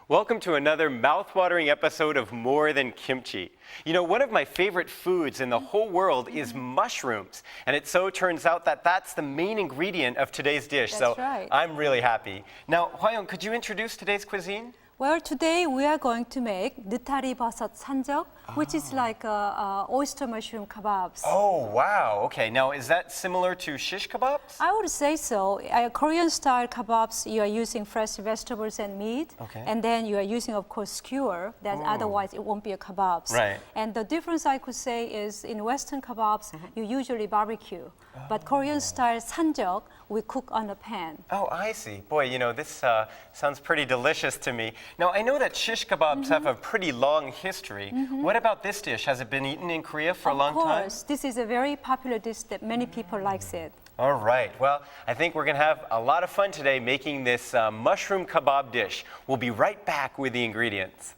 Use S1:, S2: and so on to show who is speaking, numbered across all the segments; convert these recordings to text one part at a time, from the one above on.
S1: Welcome to another mouth-watering episode of More Than Kimchi. You know, one of my favorite foods in the whole world is mushrooms. And it so turns out that that's the main ingredient of today's dish.
S2: That's right.
S1: I'm really happy. Now, Hwayoung, could you introduce today's cuisine?
S2: Well, today we are going to make 느타리 버섯 산적, which is like oyster mushroom kebabs.
S1: Oh, wow. Okay. Now, is that similar to shish kebabs?
S2: I would say so. Korean style kebabs, you are using fresh vegetables and meat.
S1: Okay.
S2: And then you are using, of course, skewer. That otherwise it won't be a kebabs.
S1: Right.
S2: And the difference I could say is in Western kebabs, you usually barbecue. But Korean style 산적, we cook on a pan.
S1: Oh, I see. Boy, you know, this sounds pretty delicious to me. Now, I know that shish kebabs have a pretty long history. What about this dish? Has it been eaten in Korea for a long time?
S2: Of course. This is a very popular dish that many people likes it.
S1: All right. Well, I think we're going to have a lot of fun today making this mushroom kebab dish. We'll be right back with the ingredients.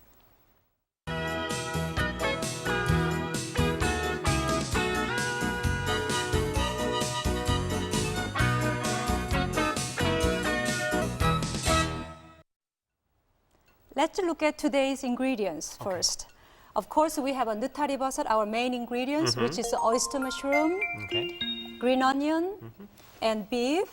S2: Let's look at today's ingredients first. Of course, we have a 느타리 버섯, our main ingredients, which is oyster mushroom, green onion, and beef.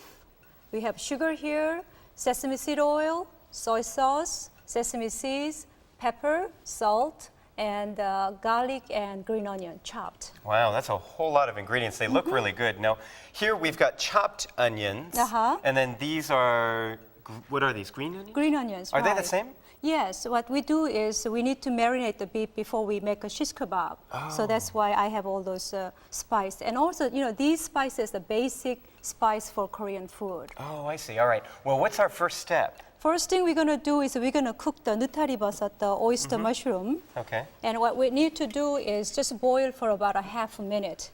S2: We have sugar here, sesame seed oil, soy sauce, sesame seeds, pepper, salt, and garlic and green onion chopped.
S1: Wow, that's a whole lot of ingredients. They look really good. Now, here we've got chopped onions, and then these are, what are these, green onions?
S2: Green onions,
S1: Are
S2: right.
S1: they the same?
S2: Yes, what we do is we need to marinate the beef before we make a shish kebab. So that's why I have all those spices. And also, you know, these spices are basic spice for Korean food.
S1: Oh, I see. All right. Well, what's our first step?
S2: First thing we're going to do is we're going to cook the 느타리 버섯, the oyster mushroom.
S1: Okay.
S2: And what we need to do is just boil for about a half a minute.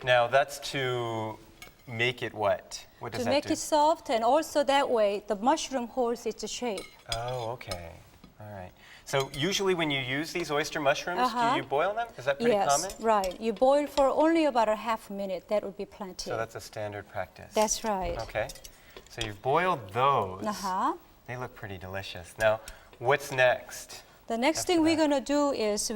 S1: Now, that's to make it what? What does
S2: To
S1: that
S2: make
S1: do?
S2: it soft, and also that way the mushroom holds its shape.
S1: Oh, okay. All right. So usually when you use these oyster mushrooms, do you boil them? Is that pretty common?
S2: Yes, right. You boil for only about a half a minute. That would be plenty.
S1: So that's a standard practice.
S2: That's right.
S1: Okay. So you've boiled those. They look pretty delicious. Now, what's next?
S2: The next thing we're going to do is,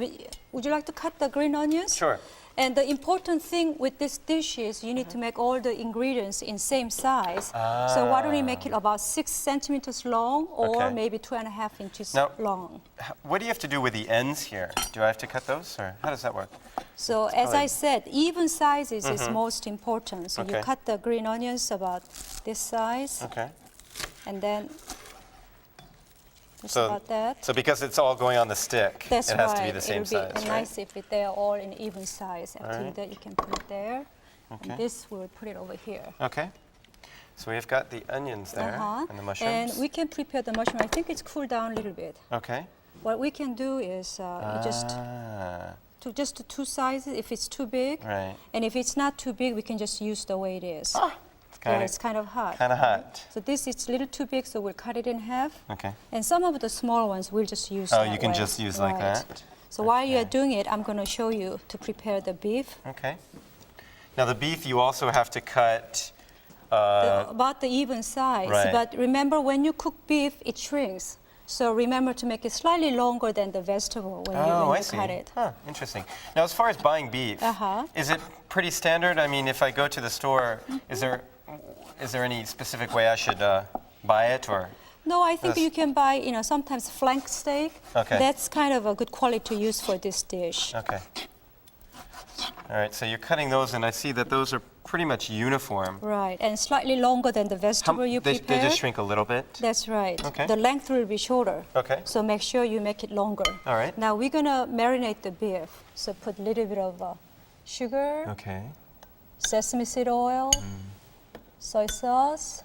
S2: would you like to cut the green onions?
S1: Sure.
S2: And the important thing with this dish is you need to make all the ingredients in same size. So why don't we make it about 6 centimeters long or maybe 2.5 inches long.
S1: What do you have to do with the ends here? Do I have to cut those, or how does that work?
S2: So as I said, even sizes is most important. So you cut the green onions about this size.
S1: Okay.
S2: And then just
S1: So,
S2: about that.
S1: so because it's all going on the stick,
S2: That's
S1: it has
S2: right.
S1: to be the same
S2: It'll
S1: size,
S2: be
S1: right?
S2: nice if they're all in even size. After that, you can put it there.
S1: Okay.
S2: And this, we'll put it over here.
S1: Okay. So we've got the onions there and the mushrooms.
S2: And we can prepare the mushroom. I think it's cooled down a little bit.
S1: Okay.
S2: What we can do is you just to two sizes if it's too big.
S1: Right.
S2: And if it's not too big, we can just use the way it is. It's kind of hot.
S1: Kind of hot.
S2: So this is a little too big, so we'll cut it in half.
S1: Okay.
S2: And some of the small ones we'll just use
S1: Oh,
S2: that
S1: you can
S2: way.
S1: just use like that?
S2: So while you're doing it, I'm going to show you to prepare the beef.
S1: Okay. Now the beef you also have to cut
S2: About the even size.
S1: Right.
S2: But remember, when you cook beef, it shrinks. So remember to make it slightly longer than the vegetable when you cut it.
S1: Huh, interesting. Now as far as buying beef, is it pretty standard? I mean, if I go to the store, is there any specific way I should buy it, or?
S2: No, I think you can buy, you know, sometimes flank steak.
S1: Okay.
S2: That's kind of a good quality to use for this dish.
S1: Okay. All right, so you're cutting those, and I see that those are pretty much uniform.
S2: Right, and slightly longer than the vegetable you
S1: they
S2: prepared.
S1: They just shrink a little bit?
S2: That's right.
S1: Okay.
S2: The length will be shorter.
S1: Okay.
S2: So make sure you make it longer.
S1: All right.
S2: Now we're going to marinate the beef. So put a little bit of sugar,
S1: Okay.
S2: sesame seed oil, soy sauce,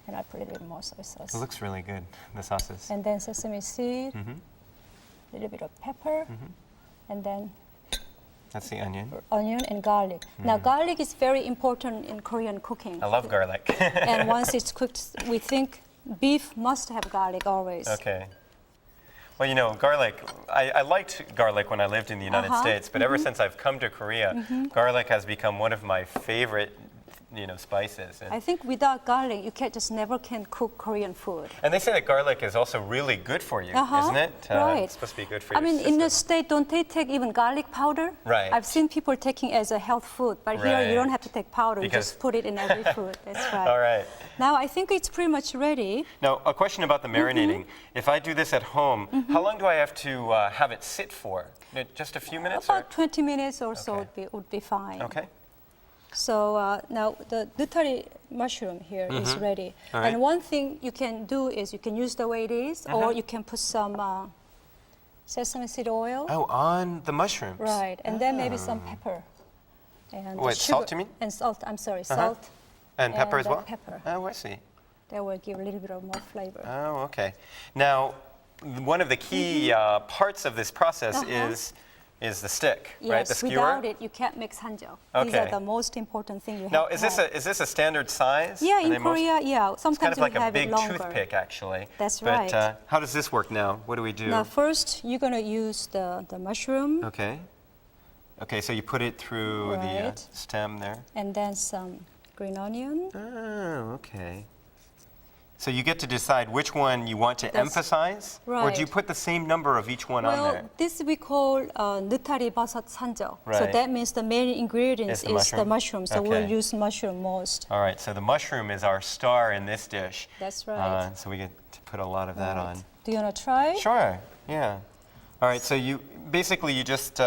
S2: and I put a little more soy sauce.
S1: It looks really good, the sauces.
S2: And then sesame seed, a little bit of pepper, and then
S1: That's the onion.
S2: Onion and garlic. Now, garlic is very important in Korean cooking.
S1: I love garlic.
S2: And once it's cooked, we think beef must have garlic always.
S1: Okay. Well, you know, garlic, I liked garlic when I lived in the United States, but ever since I've come to Korea, garlic has become one of my favorite, you know, spices.
S2: I think without garlic, you just never can cook Korean food.
S1: And they say that garlic is also really good for you, isn't it?
S2: Right.
S1: It's supposed to be good for
S2: I
S1: your
S2: mean,
S1: system.
S2: in the state, don't they take even garlic powder?
S1: Right.
S2: I've seen people taking as a health food, but here you don't have to take powder. You just put it in every food. That's right.
S1: All right.
S2: Now, I think it's pretty much ready.
S1: Now, a question about the marinating. If I do this at home, how long do I have to have it sit for? Just a few minutes?
S2: About 20 minutes or so would be fine.
S1: Okay.
S2: So now the nutari mushroom here is ready.
S1: All right.
S2: And one thing you can do is you can use the way it is, or you can put some sesame seed oil.
S1: Oh, on the mushrooms.
S2: Right, and then maybe some pepper. And
S1: Wait,
S2: sugar.
S1: salt you mean?
S2: And salt, I'm sorry, salt.
S1: And pepper as well?
S2: Pepper.
S1: Oh, I see.
S2: That will give a little bit of more flavor.
S1: Oh, okay. Now, one of the key parts of this process is the stick, right? The
S2: Yes,
S1: skewer.
S2: without it, you can't make sanjeol. These are
S1: Okay.
S2: the most important thing you have
S1: Now,
S2: to
S1: is this
S2: have.
S1: a standard size?
S2: Yeah,
S1: Are
S2: in
S1: they most-
S2: Korea, yeah.
S1: It's kind
S2: Sometimes
S1: of like
S2: we
S1: a
S2: have
S1: big
S2: it longer.
S1: toothpick, actually.
S2: That's
S1: but,
S2: right.
S1: how does this work now? What do we do?
S2: Now, first, you're going to use the mushroom
S1: Okay. Okay, so you put it through the
S2: Right.
S1: stem there.
S2: and then some green onion.
S1: Oh, okay. So you get to decide which one you want to emphasize? Or do you
S2: right.
S1: put the same number of each one on there?
S2: Well, this we call 느타리 버섯 산적. So
S1: Right.
S2: that means the main ingredients
S1: Is the
S2: the
S1: mushroom?
S2: mushroom. So we'll
S1: Okay.
S2: use mushroom most.
S1: All right, so the mushroom is our star in this dish.
S2: That's right.
S1: So we get to put a lot of that
S2: Right.
S1: on.
S2: Do you want to try?
S1: Sure, yeah. All right, so you just,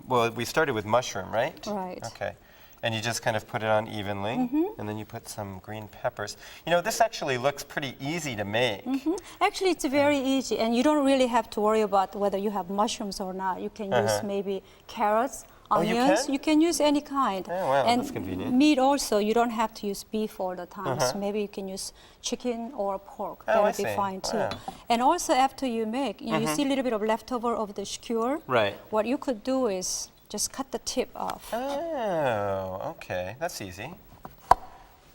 S1: well, we started with mushroom, right?
S2: Right.
S1: Okay. And you just kind of put it on evenly, and then you put some green peppers. You know, this actually looks pretty easy to make.
S2: Actually, it's very easy, and you don't really have to worry about whether you have mushrooms or not. You can use maybe carrots,
S1: Oh, you
S2: onions.
S1: can?
S2: You can use any kind.
S1: Oh, wow,
S2: and
S1: that's convenient.
S2: meat also, you don't have to use beef all the time. So maybe you can use chicken or pork.
S1: Oh,
S2: That
S1: I
S2: would be
S1: see.
S2: fine too.
S1: Wow.
S2: And also, after you make, you see a little bit of leftover of the skewer.
S1: Right.
S2: What you could do is just cut the tip off.
S1: Oh, okay, that's easy.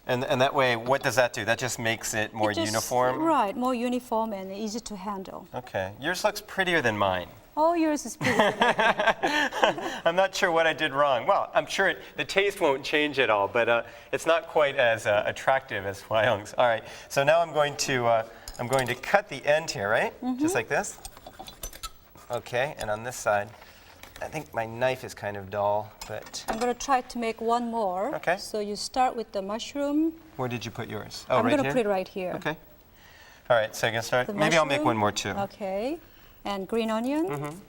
S1: And that way, what does that do? That just makes it more
S2: It just-
S1: uniform?
S2: Right, more uniform and easy to handle.
S1: Okay, yours looks prettier than mine.
S2: Oh, yours is pretty.
S1: I'm not sure what I did wrong. Well, I'm sure the taste won't change at all, but it's not quite as attractive as Hwayoung's. All right, so now I'm going to cut the end here, right? Just like this. Okay, and on this side, I think my knife is kind of dull, but
S2: I'm going to try to make one more.
S1: Okay.
S2: So you start with the mushroom.
S1: where did you put yours? Oh,
S2: I'm
S1: right
S2: going to
S1: here?
S2: put it right here.
S1: Okay. All right, so you're going to start.
S2: The
S1: Maybe I'll make
S2: mushroom.
S1: one more too.
S2: Okay. And green onion.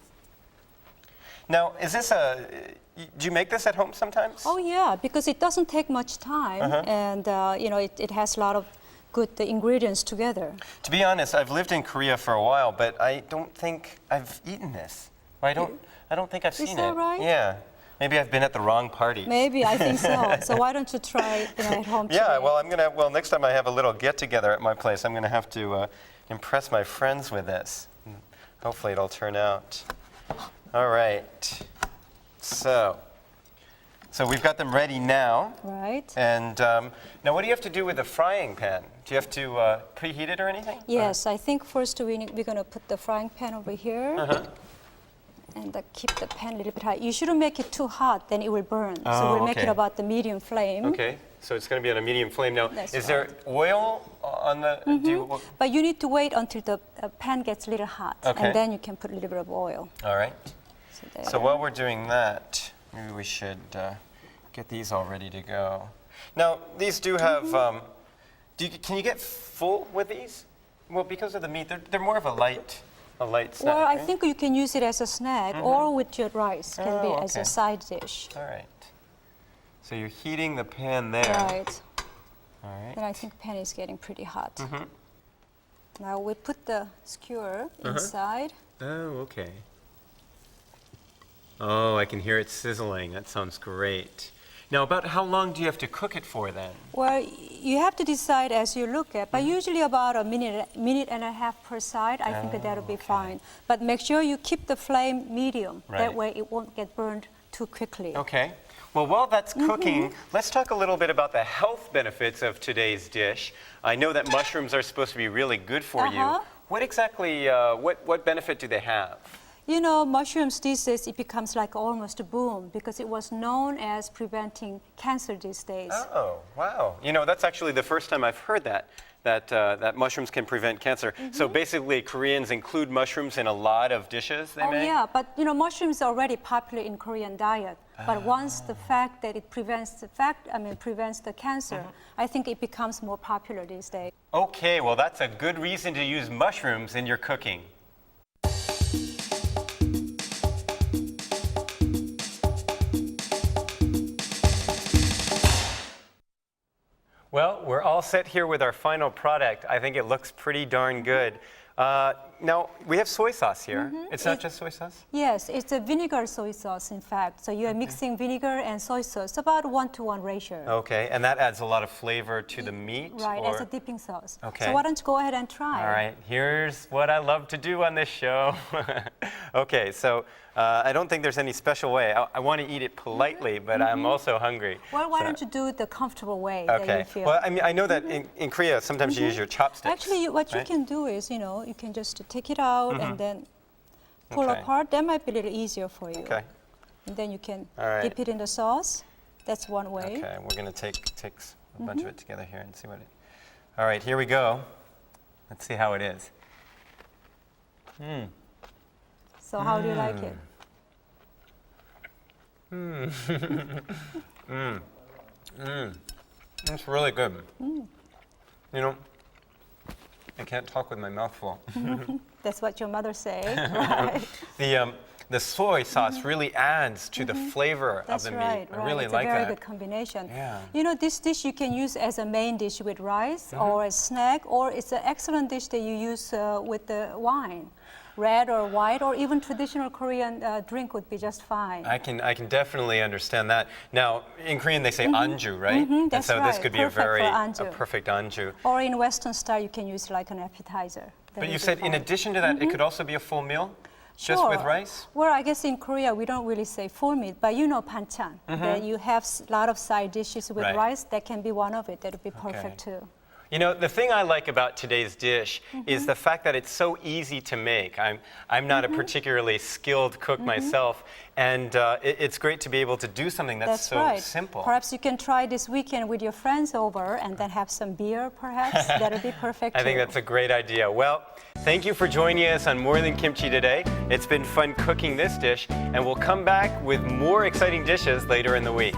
S1: Now, is this do you make this at home sometimes?
S2: Oh, yeah, because it doesn't take much time. And, you know, it has a lot of good ingredients together.
S1: To be honest, I've lived in Korea for a while, but I don't think I've eaten this. I don't think I've seen
S2: that
S1: it.
S2: right?
S1: Yeah. Maybe I've been at the wrong party.
S2: Maybe, I think so. So why don't you try it at home
S1: Yeah,
S2: today?
S1: well, next time I have a little get-together at my place, I'm going to have to impress my friends with this. Hopefully it'll turn out. All right. So we've got them ready now.
S2: Right.
S1: And now what do you have to do with the frying pan? Do you have to preheat it or anything?
S2: Yes, I think first we're going to put the frying pan over here. And keep the pan a little bit high. You shouldn't make it too hot, then it will burn. So
S1: Oh,
S2: we'll make it
S1: okay.
S2: about the medium flame.
S1: Okay, so it's going to be on a medium flame. Now,
S2: That's
S1: is there oil on the... Do you,
S2: But you need to wait until the pan gets a little hot.
S1: Okay.
S2: And then you can put a little bit of oil.
S1: all right.
S2: There.
S1: So while we're doing that, maybe we should get these all ready to go. Now, these do have... can you get full with these? Well, because of the meat, they're more of a light snack.
S2: Well, I
S1: right?
S2: think you can use it as a snack or with your rice. Can be
S1: Oh,
S2: as
S1: okay.
S2: a side dish.
S1: All right. So you're heating the pan there.
S2: Right.
S1: All right.
S2: Then I think pan is getting pretty hot. Now we put the skewer inside.
S1: Oh, okay. Oh, I can hear it sizzling. That sounds great. Now, about how long do you have to cook it for then?
S2: Well, you have to decide as you look at, but usually about a minute and a half per side. I think that'll be fine. But make sure you keep the flame medium.
S1: Right.
S2: That way it won't get burned too quickly.
S1: Okay. Well, while that's cooking, let's talk a little bit about the health benefits of today's dish. I know that mushrooms are supposed to be really good for you. What exactly, what benefit do they have?
S2: You know, mushrooms these days, it becomes like almost a boom because it was known as preventing cancer these days.
S1: Oh, wow. You know, that's actually the first time I've heard that mushrooms can prevent cancer. So basically, Koreans include mushrooms in a lot of dishes they make?
S2: Yeah, but you know, mushrooms are already popular in Korean diet. But once the fact that it prevents the cancer, I think it becomes more popular these days.
S1: Okay, well, that's a good reason to use mushrooms in your cooking. Well, we're all set here with our final product. I think it looks pretty darn good. Now, we have soy sauce here. It's not just soy sauce?
S2: Yes, it's a vinegar soy sauce, in fact. So you are mixing vinegar and soy sauce, about 1-to-1 ratio.
S1: Okay, and that adds a lot of flavor to the meat?
S2: Right, as a dipping sauce.
S1: Okay.
S2: So why don't you go ahead and try?
S1: All right, here's what I love to do on this show. Okay, so I don't think there's any special way. I want to eat it politely, but I'm also hungry.
S2: Well, why don't you do it the comfortable way that you feel?
S1: Well, I mean, I know that in Korea, sometimes you use your chopsticks.
S2: Actually, what you can do is, you know, you can just take it out and then pull apart. That might be a little easier for you.
S1: Okay.
S2: And then you can
S1: right.
S2: dip it in the sauce. That's one way.
S1: Okay, we're going to take a bunch of it together here and see what it... All right, here we go. Let's see how it is.
S2: So how do you like it?
S1: It's really good. You know, I can't talk with my mouth full.
S2: That's what your mother say, right?
S1: The soy sauce really adds to the flavor
S2: That's
S1: of the
S2: right,
S1: meat.
S2: right.
S1: I really
S2: it's
S1: like
S2: a very
S1: that.
S2: good combination.
S1: Yeah.
S2: You know, this dish you can use as a main dish with rice or a snack, or it's an excellent dish that you use with the wine. Red or white, or even traditional Korean drink would be just fine.
S1: I can definitely understand that. Now, in Korean they say anju, right? And
S2: that's
S1: so this
S2: right.
S1: could be a
S2: Perfect for
S1: perfect anju.
S2: Or in Western style, you can use like an appetizer. That
S1: But
S2: would
S1: you
S2: be
S1: said in
S2: fine.
S1: addition to that, it could also be a full meal? Just with rice?
S2: Well, I guess in Korea we don't really say full meat, but you know banchan, that you have a lot of side dishes with
S1: Right.
S2: rice. That can be one of it. That would be perfect too.
S1: You know, the thing I like about today's dish is the fact that it's so easy to make. I'm not a particularly skilled cook myself, and it's great to be able to do something that's so
S2: right.
S1: simple.
S2: Perhaps you can try this weekend with your friends over and then have some beer, perhaps. That would be perfect
S1: I think
S2: too.
S1: that's a great idea. Well, thank you for joining us on More Than Kimchi today. It's been fun cooking this dish, and we'll come back with more exciting dishes later in the week.